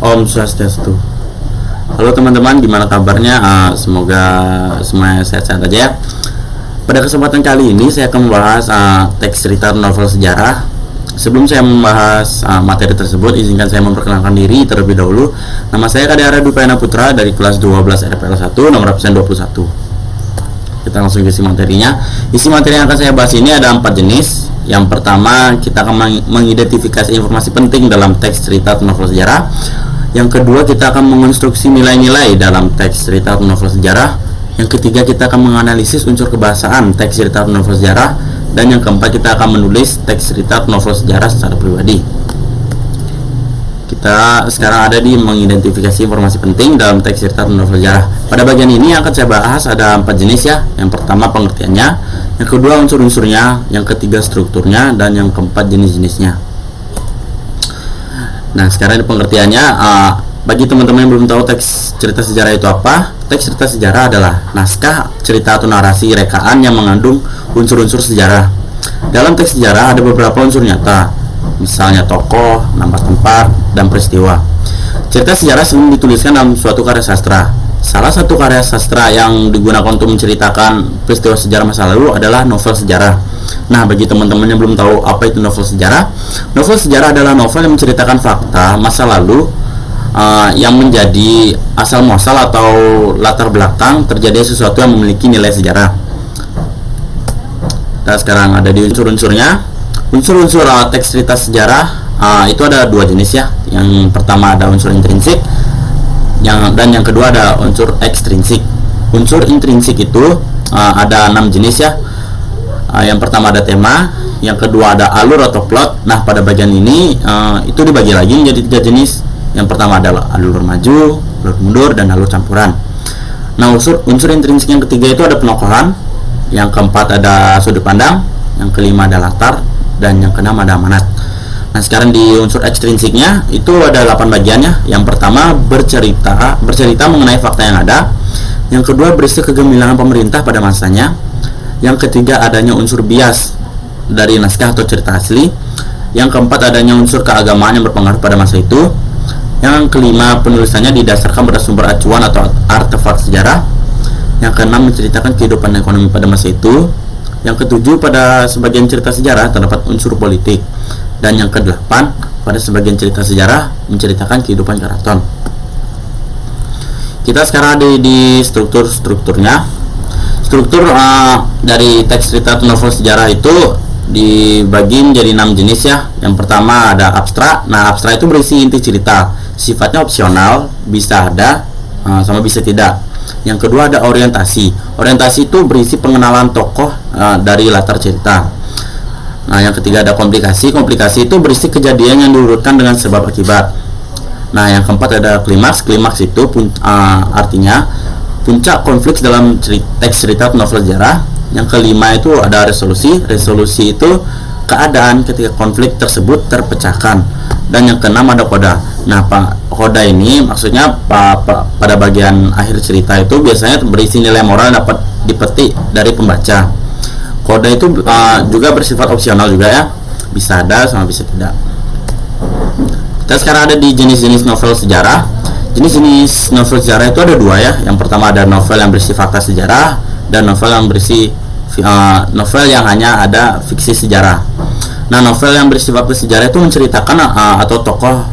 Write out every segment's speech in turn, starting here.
Om Swastiastu. Halo teman-teman, gimana kabarnya? Semoga semuanya sehat-sehat aja ya. Pada kesempatan kali ini saya akan membahas teks cerita novel sejarah. Sebelum saya membahas materi tersebut, izinkan saya memperkenalkan diri terlebih dahulu. Nama saya Kadehara Dupayana Putra dari kelas 12 RPL 1 nomor absen 21. Kita langsung ke isi materinya. Isi materi yang akan saya bahas ini ada 4 jenis. Yang pertama, kita akan mengidentifikasi informasi penting dalam teks cerita atau novel sejarah. Yang kedua, kita akan mengonstruksi nilai-nilai dalam teks cerita atau novel sejarah. Yang ketiga, kita akan menganalisis unsur kebahasaan teks cerita atau novel sejarah. Dan yang keempat, kita akan menulis teks cerita atau novel sejarah secara pribadi. Kita sekarang ada di mengidentifikasi informasi penting dalam teks cerita atau novel sejarah. Pada bagian ini yang akan saya bahas ada 4 jenis ya. Yang pertama pengertiannya, yang kedua unsur-unsurnya, yang ketiga strukturnya, dan yang keempat jenis-jenisnya. Nah, sekarang pengertiannya, bagi teman-teman yang belum tahu teks cerita sejarah itu apa, teks cerita sejarah adalah naskah cerita atau narasi rekaan yang mengandung unsur-unsur sejarah. Dalam teks sejarah ada beberapa unsur nyata, misalnya tokoh, nama tempat, dan peristiwa. Cerita sejarah sering dituliskan dalam suatu karya sastra. Salah satu karya sastra yang digunakan untuk menceritakan peristiwa sejarah masa lalu adalah novel sejarah. Nah, bagi teman-teman yang belum tahu apa itu novel sejarah adalah novel yang menceritakan fakta masa lalu yang menjadi asal muasal atau latar belakang terjadi sesuatu yang memiliki nilai sejarah. Nah, sekarang ada di unsur-unsurnya. Unsur-unsur teks cerita sejarah itu ada 2 jenis ya. Yang pertama ada unsur intrinsik, dan yang kedua ada unsur ekstrinsik. Unsur intrinsik itu ada 6 jenis ya. Yang pertama ada tema, yang kedua ada alur atau plot. Nah, pada bagian ini itu dibagi lagi menjadi 3 jenis. Yang pertama adalah alur maju, alur mundur, dan alur campuran. Nah, unsur intrinsik yang ketiga itu ada penokohan, yang keempat ada sudut pandang, yang kelima ada latar, dan yang keenam ada amanat. Nah, sekarang di unsur ekstrinsiknya itu ada 8 bagiannya. Yang pertama bercerita mengenai fakta yang ada. Yang kedua berisi kegemilangan pemerintah pada masanya. Yang ketiga adanya unsur bias dari naskah atau cerita asli. Yang keempat adanya unsur keagamaan yang berpengaruh pada masa itu. Yang kelima penulisannya didasarkan pada sumber acuan atau artefak sejarah. Yang keenam menceritakan kehidupan ekonomi pada masa itu. Yang ketujuh, pada sebagian cerita sejarah terdapat unsur politik. Dan yang kedelapan, pada sebagian cerita sejarah menceritakan kehidupan keraton. Kita sekarang ada di strukturnya. Struktur dari teks cerita atau novel sejarah itu dibagi menjadi 6 jenis ya. Yang pertama ada abstrak. Nah, abstrak itu berisi inti cerita, sifatnya opsional, bisa ada sama bisa tidak. Yang kedua ada orientasi. Orientasi itu berisi pengenalan tokoh dari latar cerita. Nah, yang ketiga ada komplikasi. Komplikasi itu berisi kejadian yang diurutkan dengan sebab akibat. Nah, yang keempat ada klimaks. Klimaks itu artinya puncak konflik dalam teks cerita atau novel sejarah. Yang kelima itu ada resolusi. Resolusi itu keadaan ketika konflik tersebut terpecahkan. Dan yang keenam ada koda. Nah, koda ini maksudnya pada bagian akhir cerita itu biasanya berisi nilai moral yang dapat dipetik dari pembaca. Koda itu juga bersifat opsional juga ya, bisa ada sama bisa tidak. Kita sekarang ada di jenis-jenis novel sejarah. Jenis-jenis novel sejarah itu ada 2 ya. Yang pertama ada novel yang berisi fakta sejarah, dan novel yang berisi novel yang hanya ada fiksi sejarah. Nah, novel yang berisi fakta sejarah itu menceritakan atau tokoh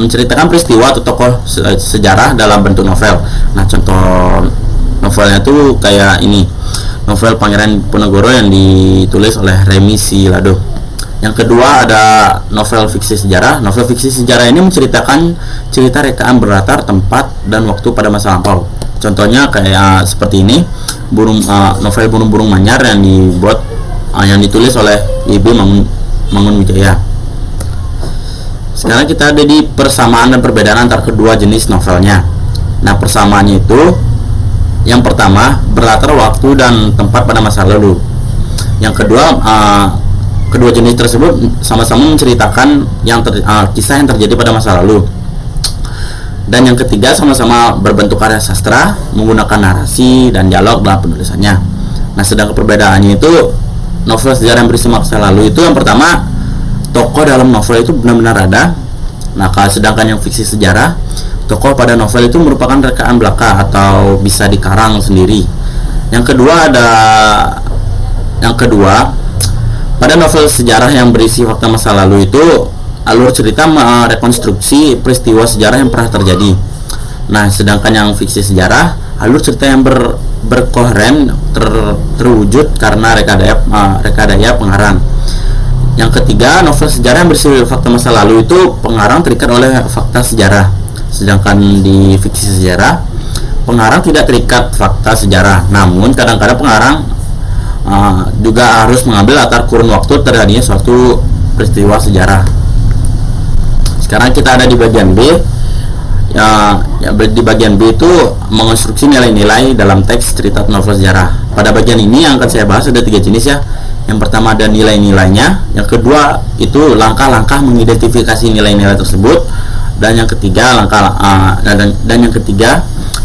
menceritakan peristiwa atau tokoh sejarah dalam bentuk novel. Nah, contoh novelnya itu kayak ini, novel Pangeran Diponegoro yang ditulis oleh Remi Silado. Yang kedua ada novel fiksi sejarah. Novel fiksi sejarah ini menceritakan cerita rekaan berlatar tempat dan waktu pada masa lampau. Contohnya kayak seperti ini, novel Burung-Burung Manyar yang ditulis oleh Y.B. Mangunwijaya. Sekarang kita ada di persamaan dan perbedaan antara kedua jenis novelnya. Nah, persamaannya itu yang pertama berlatar waktu dan tempat pada masa lalu. Yang kedua, kedua jenis tersebut sama-sama menceritakan kisah yang terjadi pada masa lalu. Dan yang ketiga sama-sama berbentuk karya sastra menggunakan narasi dan dialog dalam penulisannya. Nah, sedangkan perbedaannya itu novel sejarah yang berisi masa lalu itu yang pertama, tokoh dalam novel itu benar-benar ada. Nah, sedangkan yang fiksi sejarah, tokoh pada novel itu merupakan rekaan belaka atau bisa dikarang sendiri. Yang kedua, pada novel sejarah yang berisi fakta masa lalu itu alur cerita merekonstruksi peristiwa sejarah yang pernah terjadi. Nah, sedangkan yang fiksi sejarah, alur cerita yang berkoheren terwujud karena reka daya pengarang. Yang ketiga, novel sejarah yang berisi fakta masa lalu itu pengarang terikat oleh fakta sejarah. Sedangkan di fiksi sejarah, pengarang tidak terikat fakta sejarah. Namun kadang-kadang pengarang juga harus mengambil latar kurun waktu terjadinya suatu peristiwa sejarah. Sekarang kita ada di bagian B. Di bagian B itu mengonstruksi nilai-nilai dalam teks cerita novel sejarah. Pada bagian ini yang akan saya bahas ada 3 jenis ya. Yang pertama ada nilai-nilainya, yang kedua itu langkah-langkah mengidentifikasi nilai-nilai tersebut, dan yang ketiga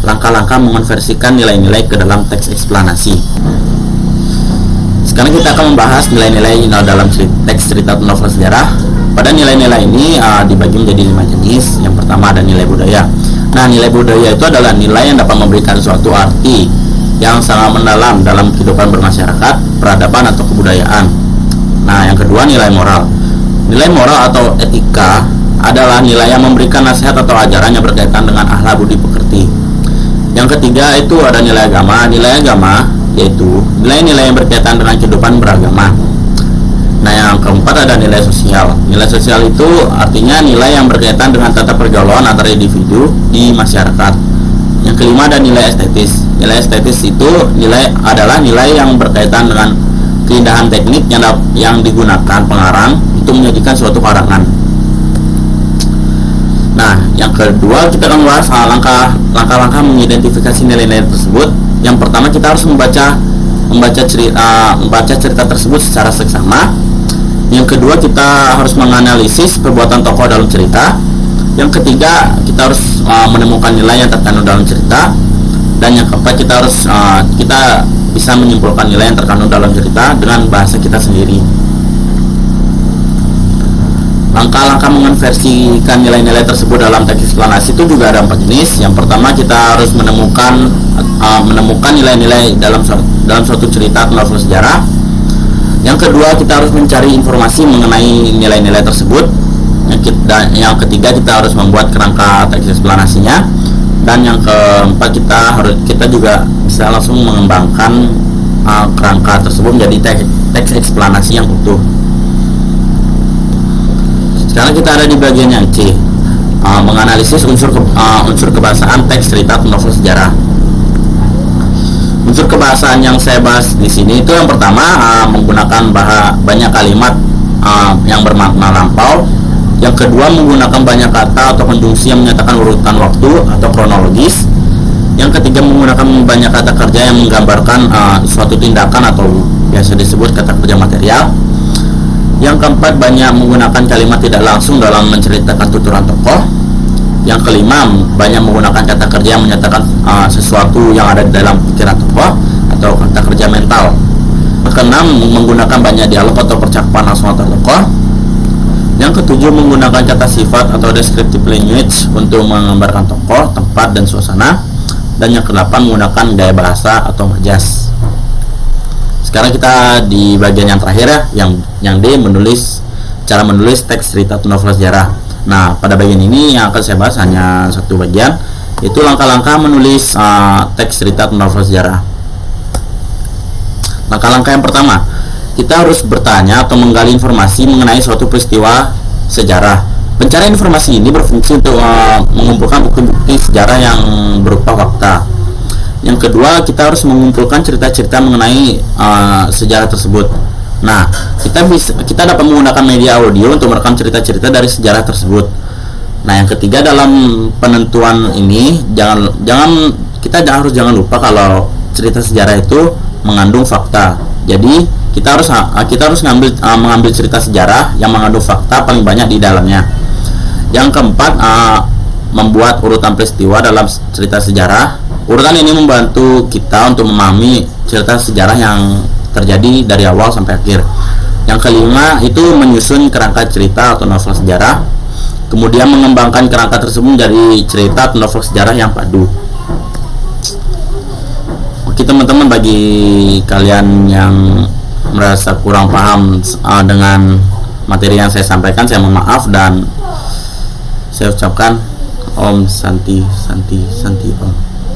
langkah-langkah mengonversikan nilai-nilai ke dalam teks eksplanasi. Sekarang kita akan membahas nilai-nilai dalam teks cerita novel sejarah. Pada nilai-nilai ini dibagi menjadi 5 jenis. Yang pertama ada nilai budaya. Nah, nilai budaya itu adalah nilai yang dapat memberikan suatu arti yang sangat mendalam dalam kehidupan bermasyarakat, peradaban atau kebudayaan. Nah, yang kedua nilai moral. Nilai moral atau etika adalah nilai yang memberikan nasihat atau ajaran yang berkaitan dengan akhlak budi pekerti. Yang ketiga itu ada nilai agama. Nilai agama yaitu nilai-nilai yang berkaitan dengan kehidupan beragama. Nah, yang keempat ada nilai sosial. Nilai sosial itu artinya nilai yang berkaitan dengan tata pergaulan antar individu di masyarakat. Yang kelima ada nilai estetis. Nilai estetis itu adalah nilai yang berkaitan dengan keindahan teknik yang digunakan pengarang untuk menyajikan suatu karangan. Nah, yang kedua kita akan membahas langkah-langkah mengidentifikasi nilai-nilai tersebut. Yang pertama kita harus membaca cerita tersebut secara seksama. Yang kedua kita harus menganalisis perbuatan tokoh dalam cerita. Yang ketiga kita harus menemukan nilai yang terkandung dalam cerita. Dan yang keempat kita bisa menyimpulkan nilai yang terkandung dalam cerita dengan bahasa kita sendiri. Langkah-langkah mengonversikan nilai-nilai tersebut dalam teks eksplanasi itu juga ada 4 jenis. Yang pertama kita harus menemukan nilai-nilai dalam suatu cerita atau novel sejarah. Yang kedua kita harus mencari informasi mengenai nilai-nilai tersebut. Yang ketiga kita harus membuat kerangka teks eksplanasinya. Dan yang keempat kita juga bisa langsung mengembangkan kerangka tersebut menjadi teks eksplanasi yang utuh. Sekarang kita ada di bagian yang C, menganalisis unsur kebahasaan teks cerita novel sejarah. Unsur kebahasaan yang saya bahas di sini itu yang pertama menggunakan banyak kalimat yang bermakna lampau. Yang kedua menggunakan banyak kata atau konjungsi yang menyatakan urutan waktu atau kronologis. Yang ketiga menggunakan banyak kata kerja yang menggambarkan suatu tindakan atau biasa disebut kata kerja material. Yang keempat banyak menggunakan kalimat tidak langsung dalam menceritakan tuturan tokoh. Yang kelima banyak menggunakan kata kerja yang menyatakan sesuatu yang ada di dalam pikiran tokoh atau kata kerja mental. Yang keenam menggunakan banyak dialog atau percakapan langsung antar tokoh. Yang ketujuh menggunakan kata sifat atau descriptive language untuk menggambarkan tokoh, tempat, dan suasana. Dan yang kedelapan menggunakan gaya bahasa atau majas. Sekarang kita di bagian yang terakhir ya, yang D, cara menulis teks cerita atau novel sejarah. Nah, pada bagian ini yang akan saya bahas hanya satu bagian, yaitu langkah-langkah menulis teks cerita atau novel sejarah. Langkah-langkah yang pertama, kita harus bertanya atau menggali informasi mengenai suatu peristiwa sejarah. Pencarian informasi ini berfungsi untuk mengumpulkan bukti-bukti sejarah yang berupa fakta. Yang kedua, kita harus mengumpulkan cerita-cerita mengenai sejarah tersebut. Nah, kita dapat menggunakan media audio untuk merekam cerita-cerita dari sejarah tersebut. Nah, yang ketiga dalam penentuan ini jangan lupa kalau cerita sejarah itu mengandung fakta. Jadi kita harus mengambil cerita sejarah yang mengandung fakta paling banyak di dalamnya. Yang keempat, membuat urutan peristiwa dalam cerita sejarah. Urutan ini membantu kita untuk memahami cerita sejarah yang terjadi dari awal sampai akhir. Yang kelima itu menyusun kerangka cerita atau novel sejarah. kemudian mengembangkan kerangka tersebut dari cerita atau novel sejarah yang padu. Oke teman-teman, bagi kalian yang merasa kurang paham dengan materi yang saya sampaikan, saya mohon maaf dan saya ucapkan Om Santi Santi Santi Om.